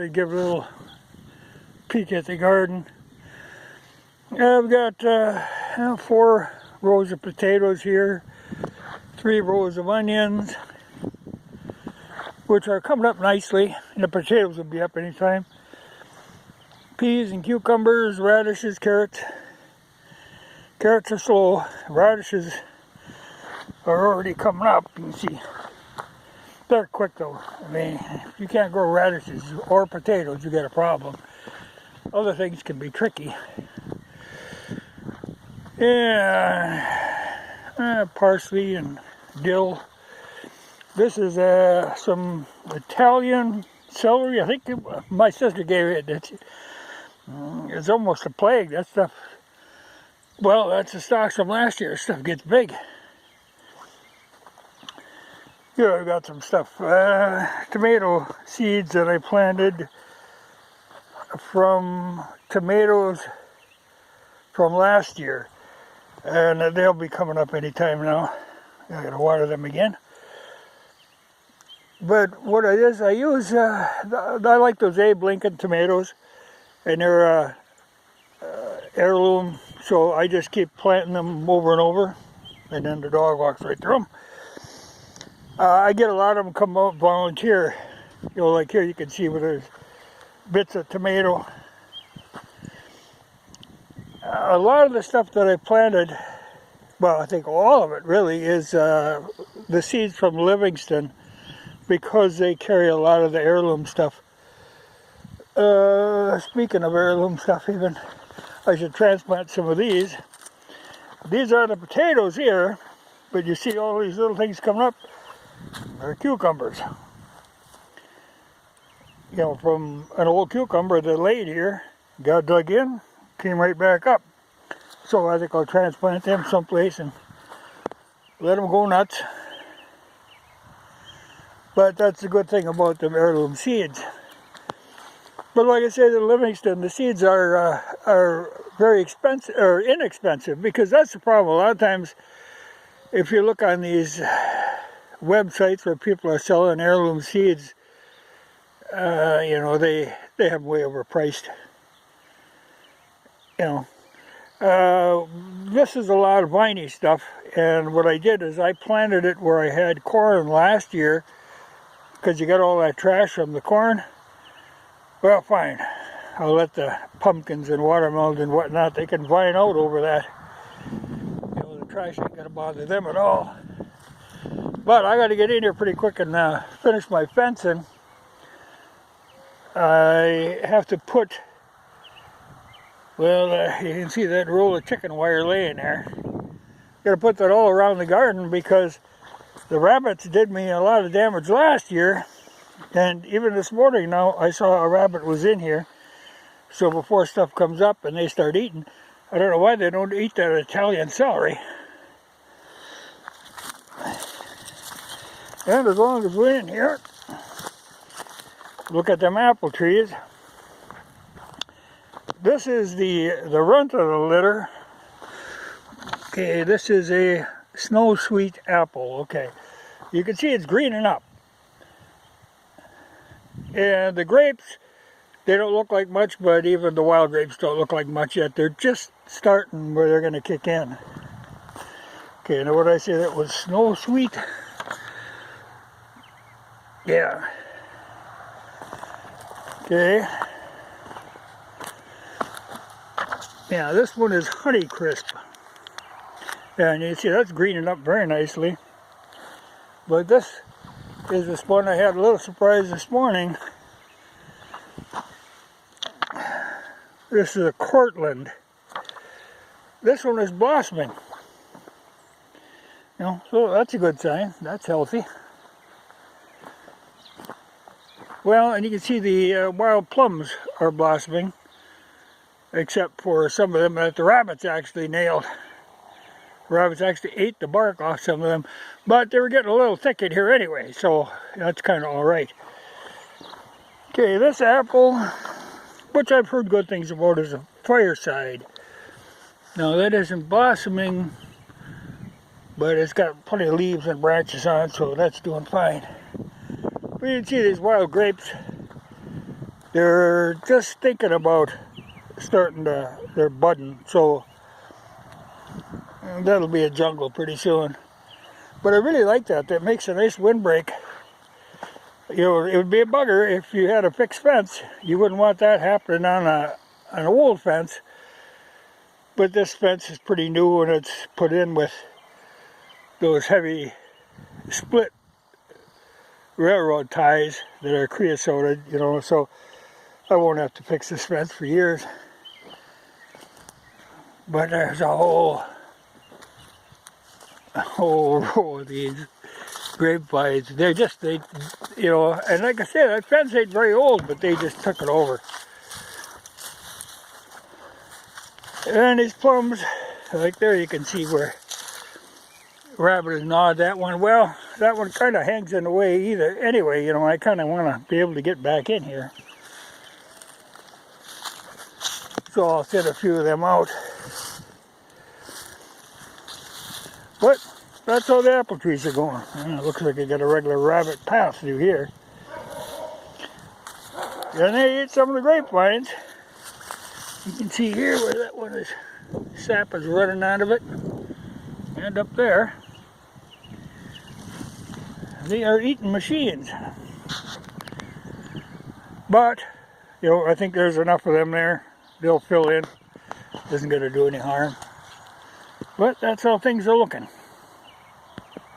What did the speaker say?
I'd give a little peek at the garden. I've got 4 rows of potatoes here, 3 rows of onions, which are coming up nicely, and the potatoes will be up anytime. Peas and cucumbers, radishes, carrots. Carrots are slow. Radishes are already coming up. You can see they're quick though. I mean, if you can't grow radishes or potatoes, you got a problem. Other things can be tricky. Yeah, parsley and dill. This is some Italian celery. I think my sister gave it. It's almost a plague. That stuff. Well, that's the stocks from last year. Stuff gets big. Here I've got some stuff. Tomato seeds that I planted from tomatoes from last year. And they'll be coming up anytime now. I gotta water them again. But what it is, I use, I like those Abe Lincoln tomatoes. And they're heirloom, so I just keep planting them over and over, and then the dog walks right through them. I get a lot of them come out volunteer. You know, like here you can see where there's bits of tomato. A lot of the stuff that I planted, well, I think all of it really, is the seeds from Livingston, because they carry a lot of the heirloom stuff. Speaking of heirloom stuff, even, I should transplant some of these. These are the potatoes here, but you see all these little things coming up. They're cucumbers. You know, from an old cucumber that laid here, got dug in, came right back up. So I think I'll transplant them someplace and let them go nuts. But that's the good thing about the heirloom seeds. But like I said, in Livingston, the seeds are very expensive, or inexpensive, because that's the problem. A lot of times, if you look on these websites where people are selling heirloom seeds, you know, they have them way overpriced. You know, this is a lot of viney stuff, and what I did is I planted it where I had corn last year, because you got all that trash from the corn. Well, fine. I'll let the pumpkins and watermelons and whatnot, they can vine out over that. You know, the trash ain't gonna bother them at all. But I gotta get in here pretty quick and finish my fencing. I have to put, well, you can see that roll of chicken wire laying there. Gotta put that all around the garden, because the rabbits did me a lot of damage last year. And even this morning now, I saw a rabbit was in here. So before stuff comes up and they start eating, I don't know why they don't eat that Italian celery. And as long as we're in here, look at them apple trees. This is the runt of the litter. Okay, this is a snow sweet apple. Okay, you can see it's greening up. And the grapes, they don't look like much, but even the wild grapes don't look like much yet. They're just starting where they're going to kick in. Okay, now what did I say? That was snow sweet? Yeah. Okay. Yeah, this one is Honey Crisp. Yeah, and you see that's greening up very nicely. But this is this one I had a little surprise this morning. This is a Cortland. This one is blossoming. You know, so that's a good sign. That's healthy. Well, and you can see the wild plums are blossoming, except for some of them that the rabbits actually nailed. The rabbits actually ate the bark off some of them, but they were getting a little thick in here anyway, so that's kind of all right. Okay, this apple, which I've heard good things about, is a Fireside. Now that isn't blossoming, but it's got plenty of leaves and branches on it, so that's doing fine. But you can see these wild grapes. They're just thinking about starting they're budding, so that'll be a jungle pretty soon. But I really like that. That makes a nice windbreak. You know, it would be a bugger if you had a fixed fence. You wouldn't want that happening on an old fence. But this fence is pretty new, and it's put in with those heavy split railroad ties that are creosoted, you know, so I won't have to fix this fence for years. But there's a whole row of these grapevines. They, you know, and like I said, that fence ain't very old, but they just took it over. And these plums, like there you can see where rabbit has gnawed that one. Well, that one kind of hangs in the way either. Anyway, you know, I kind of want to be able to get back in here. So I'll set a few of them out. But that's how the apple trees are going. It looks like I got a regular rabbit path through here. And they ate some of the grapevines. You can see here where that one is, sap is running out of it. And up there, they are eating machines. But, you know, I think there's enough of them there. They'll fill in. Isn't going to do any harm. But that's how things are looking.